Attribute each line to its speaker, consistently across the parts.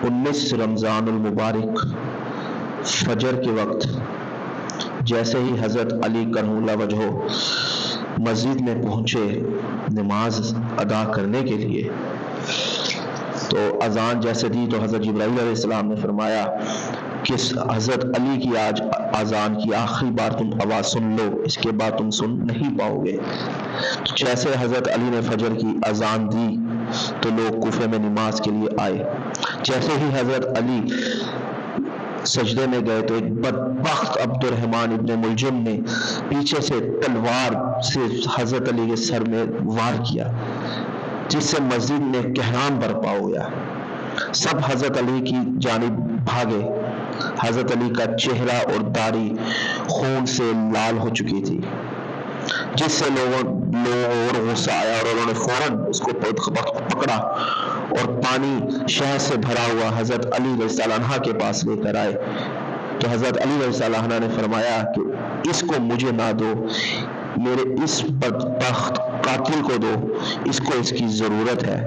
Speaker 1: 19 رمضان المبارک فجر کے وقت جیسے ہی حضرت علی کرم اللہ وجہہ مسجد میں پہنچے نماز ادا کرنے کے لیے، تو اذان جیسے دی تو حضرت جبرائیل علیہ السلام نے فرمایا کہ حضرت علی کی آج اذان کی آخری بار تم آواز سن لو، اس کے بعد تم سن نہیں پاؤ گے۔ تو جیسے حضرت علی نے فجر کی اذان دی تو لوگ کوفے میں نماز کے لیے آئے۔ جیسے ہی حضرت علی سجدے میں گئے تو ایک بدبخت عبد الرحمن ابن ملجم نے پیچھے سے تلوار سے حضرت علی کے سر میں وار کیا، جس سے مسجد میں کہرام برپا ہو گیا۔ سب حضرت علی کی جانب بھاگے۔ حضرت علی کا چہرہ اور داڑھی خون سے لال ہو چکی تھی، جس سے لوگوں اور غصہ آیا اور انہوں نے فوراً اس کو پکڑا اور پانی شہد سے بھرا ہوا حضرت علی رضی اللہ عنہ کے پاس لے کر آئے۔ تو حضرت علی رضی اللہ عنہ نے فرمایا کہ اس کو مجھے نہ دو، میرے اس بدبخت قاتل کو دو، اس کو اس کی ضرورت ہے۔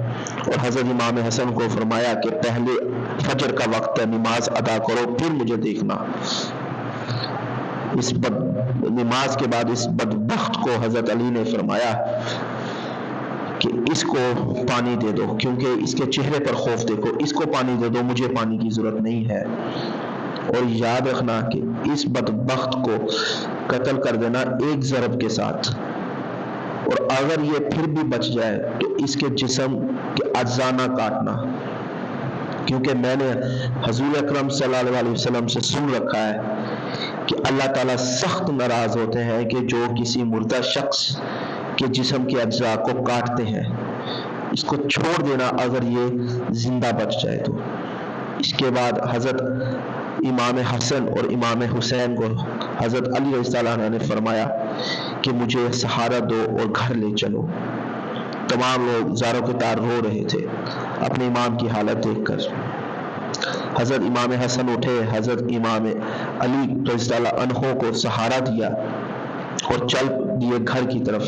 Speaker 1: اور حضرت امام حسن کو فرمایا کہ پہلے فجر کا وقت ہے، نماز ادا کرو پھر مجھے دیکھنا۔ نماز کے بعد اس بدبخت کو حضرت علی نے فرمایا کہ اس کو پانی دے دو، کیونکہ اس کے چہرے پر خوف دیکھو، اس کو پانی دے دو، مجھے پانی کی ضرورت نہیں ہے۔ اور یاد رکھنا کہ اس بدبخت کو قتل کر دینا ایک ضرب کے ساتھ، اور اگر یہ پھر بھی بچ جائے تو اس کے جسم کے اجزاء نہ کاٹنا، کیونکہ میں نے حضور اکرم صلی اللہ علیہ وسلم سے سن رکھا ہے کہ اللہ تعالیٰ سخت ناراض ہوتے ہیں کہ جو کسی مردہ شخص کے جسم کے اجزاء کو کاٹتے ہیں۔ اس کو چھوڑ دینا اگر یہ زندہ بچ جائے تو۔ اس کے بعد حضرت امام حسن اور امام حسین کو حضرت علی رضی اللہ عنہ نے فرمایا کہ مجھے سہارا دو اور گھر لے چلو۔ تمام لوگ زاروں کے تار رو رہے تھے اپنے امام کی حالت دیکھ کر۔ حضرت امام حسن اٹھے، حضرت امام علی رضی اللہ عنہ کو سہارا دیا اور چل دیے گھر کی طرف۔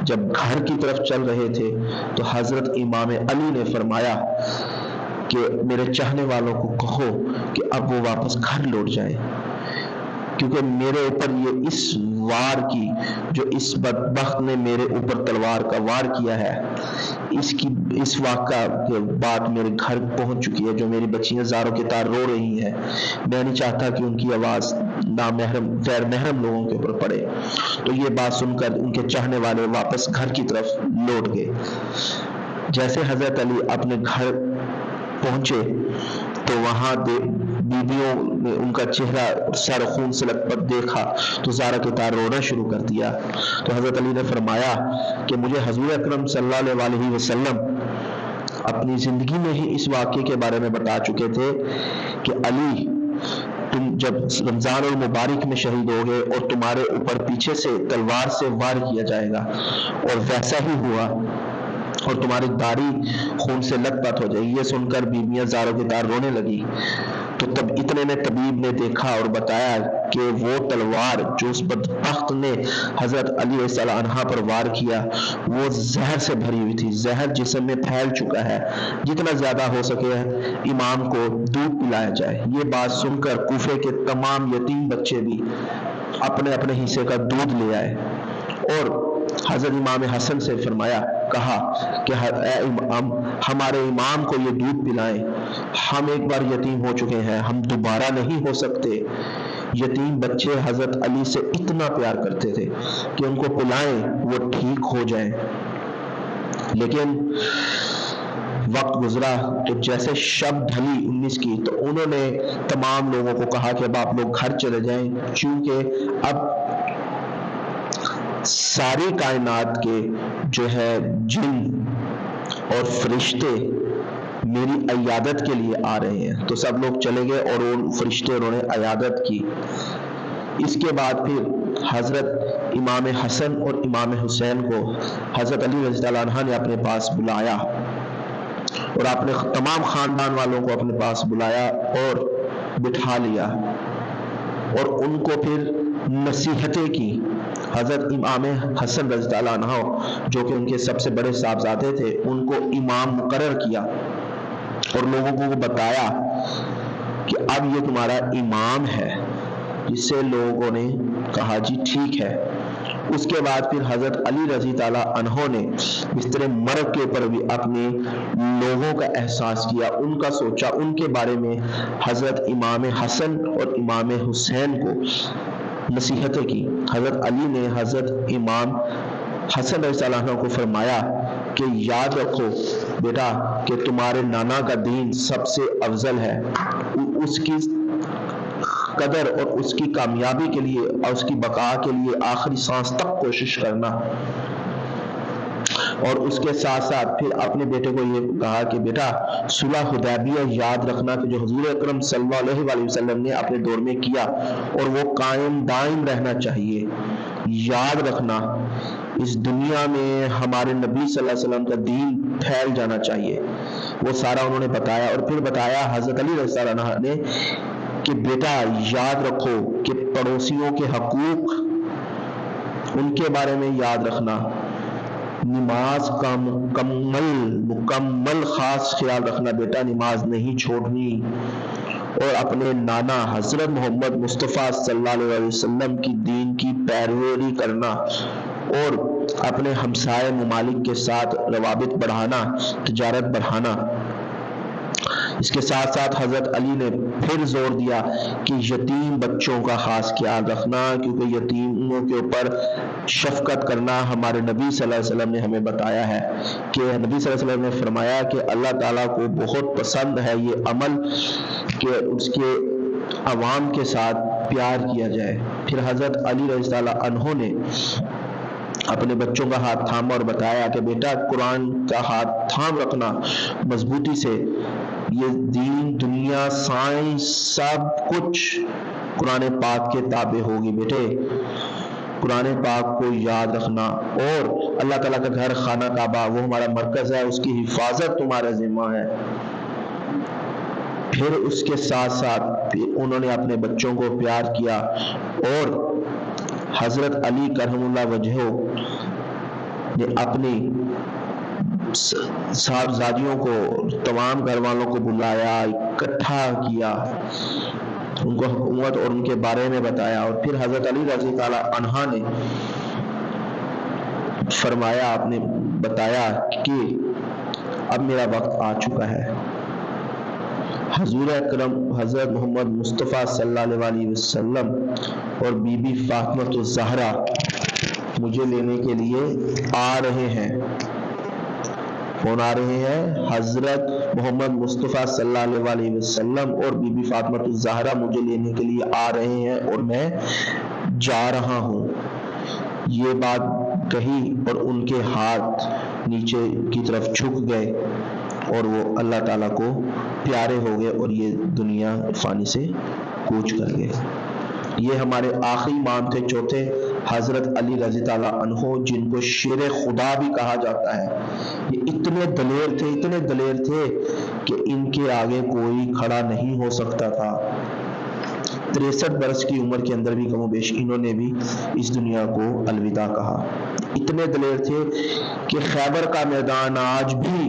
Speaker 1: جب گھر کی طرف چل رہے تھے تو حضرت امام علی نے فرمایا کہ میرے چاہنے والوں کو کہو کہ اب وہ واپس گھر لوٹ جائیں، کیونکہ میرے اوپر یہ اس وار کی جو اس بدبخت نے میرے اوپر تلوار کا وار کیا ہے، اس واقعہ کے بعد میرے گھر پہنچ چکی ہے، جو میری بچیاں زاروں کے تار رو رہی ہیں۔ میں نہیں چاہتا کہ ان کی آواز نامحرم غیر محرم لوگوں کے اوپر پڑے۔ تو یہ بات سن کر ان کے چاہنے والے واپس گھر کی طرف لوٹ گئے۔ جیسے حضرت علی اپنے گھر پہنچے تو وہاں بیویوں نے ان کا چہرہ سر خون سے لت پت دیکھا تو زارہ کے تار رونا شروع کر دیا۔ تو حضرت علی نے فرمایا کہ مجھے حضور اکرم صلی اللہ علیہ وسلم اپنی زندگی میں ہی اس واقعے کے بارے میں بتا چکے تھے کہ علی تم جب رمضان المبارک میں شہید ہوگے اور تمہارے اوپر پیچھے سے تلوار سے وار کیا جائے گا، اور ویسا ہی ہوا اور تمہاری داڑھی خون سے لت پت ہو جائے گی۔ یہ سن کر بیویاں زاروں کی تار رونے لگی۔ تو تب اتنے میں طبیب نے دیکھا اور بتایا کہ وہ تلوار جو اس بدبخت نے حضرت علی رضی اللہ عنہ پر وار کیا وہ زہر سے بھری ہوئی تھی، زہر جسم میں پھیل چکا ہے، جتنا زیادہ ہو سکے امام کو دودھ پلایا جائے۔ یہ بات سن کر کوفے کے تمام یتیم بچے بھی اپنے اپنے حصے کا دودھ لے آئے اور حضرت امام حسن سے فرمایا، کہا کہ اے امام ہمارے امام کو یہ دودھ پلائیں، ہم ایک بار یتیم ہو چکے ہیں، ہم دوبارہ نہیں ہو سکتے۔ یتیم بچے حضرت علی سے اتنا پیار کرتے تھے کہ ان کو پلائیں وہ ٹھیک ہو جائیں، لیکن وقت گزرا تو جیسے شب ڈھلی 19 کی تو انہوں نے تمام لوگوں کو کہا کہ اب آپ لوگ گھر چلے جائیں، چونکہ اب ساری کائنات کے جو ہے جن اور فرشتے میری عیادت کے لیے آ رہے ہیں۔ تو سب لوگ چلے گئے اور ان فرشتے انہوں نے عیادت کی۔ اس کے بعد پھر حضرت امام حسن اور امام حسین کو حضرت علی رضی اللہ عنہ نے اپنے پاس بلایا اور اپنے تمام خاندان والوں کو اپنے پاس بلایا اور بٹھا لیا اور ان کو پھر نصیحتیں کی۔ حضرت امام حسن رضی اللہ عنہ جو کہ ان کے سب سے بڑے صاحبزادے تھے ان کو امام مقرر کیا اور لوگوں کو بتایا کہ اب یہ تمہارا امام ہے، جس سے لوگوں نے کہا جی ٹھیک ہے۔ اس کے بعد پھر حضرت علی رضی تعالیٰ عنہ نے بستر مرگ کے اوپر بھی اپنے لوگوں کا احساس کیا، ان کا سوچا، ان کے بارے میں حضرت امام حسن اور امام حسین کو نصیحتیں کی۔ حضرت علی نے حضرت امام حسن رضی اللہ عنہ کو فرمایا کہ یاد رکھو بیٹا کہ تمہارے نانا کا دین سب سے افضل ہے، اس کی قدر اور اس کی کامیابی کے لیے اور اس کی بقا کے لیے آخری سانس تک کوشش کرنا۔ اور اس کے ساتھ ساتھ پھر اپنے بیٹے کو یہ کہا کہ بیٹا صلح حدیبیہ یاد رکھنا کہ جو حضور اکرم صلی اللہ علیہ وسلم نے اپنے دور میں کیا اور وہ قائم دائم رہنا چاہیے۔ یاد رکھنا اس دنیا میں ہمارے نبی صلی اللہ علیہ وسلم کا دین پھیل جانا چاہیے۔ وہ سارا انہوں نے بتایا، اور پھر بتایا حضرت علی رضی اللہ عنہ نے کہ بیٹا یاد رکھو کہ پڑوسیوں کے حقوق، ان کے بارے میں یاد رکھنا، نماز کا مکمل خاص خیال رکھنا، بیٹا نماز نہیں چھوڑنی، اور اپنے نانا حضرت محمد مصطفیٰ صلی اللہ علیہ وسلم کی دین کی پیروی کرنا، اور اپنے ہمسائے ممالک کے ساتھ روابط بڑھانا، تجارت بڑھانا۔ اس کے ساتھ ساتھ حضرت علی نے پھر زور دیا کہ یتیم بچوں کا خاص خیال رکھنا، کیونکہ یتیموں کے اوپر شفقت کرنا ہمارے نبی صلی اللہ علیہ وسلم نے ہمیں بتایا ہے کہ نبی صلی اللہ علیہ وسلم نے فرمایا کہ اللہ تعالیٰ کو بہت پسند ہے یہ عمل کہ اس کے عوام کے ساتھ پیار کیا جائے۔ پھر حضرت علی رضی اللہ عنہ نے اپنے بچوں کا ہاتھ تھاما اور بتایا کہ بیٹا قرآن کا ہاتھ تھام رکھنا مضبوطی سے، یہ دین دنیا سائنس سب کچھ قرآن پاک کے تابع ہوگی بیٹے۔ قرآن پاک کو یاد رکھنا، اور اللہ تعالیٰ کا گھر خانہ کعبہ وہ ہمارا مرکز ہے، اس کی حفاظت تمہارا ذمہ ہے۔ پھر اس کے ساتھ ساتھ انہوں نے اپنے بچوں کو پیار کیا، اور حضرت علی کرم اللہ وجہہ نے اپنی صاحبزادیوں کو، تمام گھر والوں کو بلایا، اکٹھا کیا، ان کو حکومت اور ان کے بارے میں بتایا، اور پھر حضرت علی رضی تعالیٰ عنہ نے فرمایا، آپ نے بتایا کہ اب میرا وقت آ چکا ہے۔ حضور اکرم حضرت محمد مصطفیٰ صلی اللہ علیہ وسلم اور بی بی فاطمہ الزہرا مجھے لینے کے لیے آ رہے ہیں۔ کون آ رہے ہیں؟ حضرت محمد مصطفیٰ صلی اللہ علیہ وسلم اور بی بی فاطمہ الزہرا مجھے لینے کے لیے آ رہے ہیں، اور میں جا رہا ہوں۔ یہ بات کہی اور ان کے ہاتھ نیچے کی طرف جھک گئے، اور وہ اللہ تعالیٰ کو پیارے ہو گئے، اور یہ دنیا فانی سے کوچ کر گئے۔ یہ ہمارے آخری امام تھے، چوتھے، حضرت علی رضی اللہ عنہ، جن کو شیر خدا بھی کہا جاتا ہے۔ یہ اتنے دلیر تھے کہ ان کے آگے کوئی کھڑا نہیں ہو سکتا تھا۔ 63 برس کی عمر کے اندر بھی کم و بیش انہوں نے بھی اس دنیا کو الوداع کہا۔ اتنے دلیر تھے کہ خیبر کا میدان آج بھی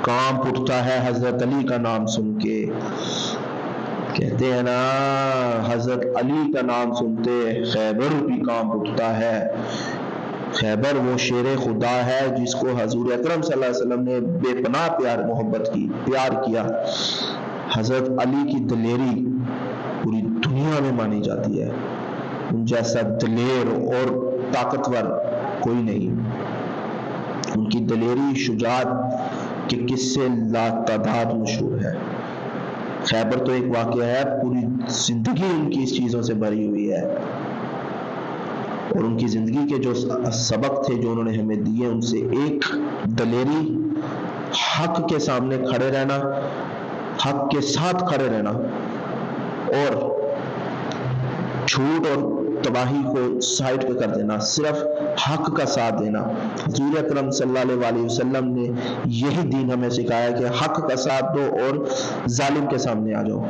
Speaker 1: کانپ اٹھتا ہے حضرت علی کا نام سن کے۔ کہتے ہیں نا، حضرت علی کا نام سنتے خیبر بھی کانپ اٹھتا ہے۔ خیبر وہ شیر خدا ہے جس کو حضور اکرم صلی اللہ علیہ وسلم نے بے پناہ پیار کیا۔ حضرت علی کی دلیری پوری دنیا میں مانی جاتی ہے، ان جیسا دلیر اور طاقتور کوئی نہیں۔ ان کی دلیری، شجاعت کے قصے لا تعداد مشہور ہے۔ خیبر تو ایک واقعہ ہے، پوری زندگی ان کی اس چیزوں سے بھری ہوئی ہے، اور ان کی زندگی کے جو سبق تھے جو انہوں نے ہمیں دیے، ان سے ایک دلیری، حق کے سامنے کھڑے رہنا، حق کے ساتھ کھڑے رہنا، اور جھوٹ اور تباہی کو سائڈ پہ کر دینا، صرف حق کا ساتھ دینا۔ حضور اکرم صلی اللہ علیہ وسلم نے یہی دین ہمیں سکھایا کہ حق کا ساتھ دو اور ظالم کے سامنے آ جاؤ۔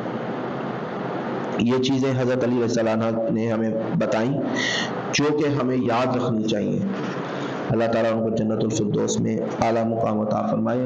Speaker 1: یہ چیزیں حضرت علی رضی اللہ عنہ نے ہمیں بتائیں جو کہ ہمیں یاد رکھنی چاہیے۔ اللہ تعالیٰ ان کو جنت الفردوس میں اعلیٰ مقام عطا فرمائے۔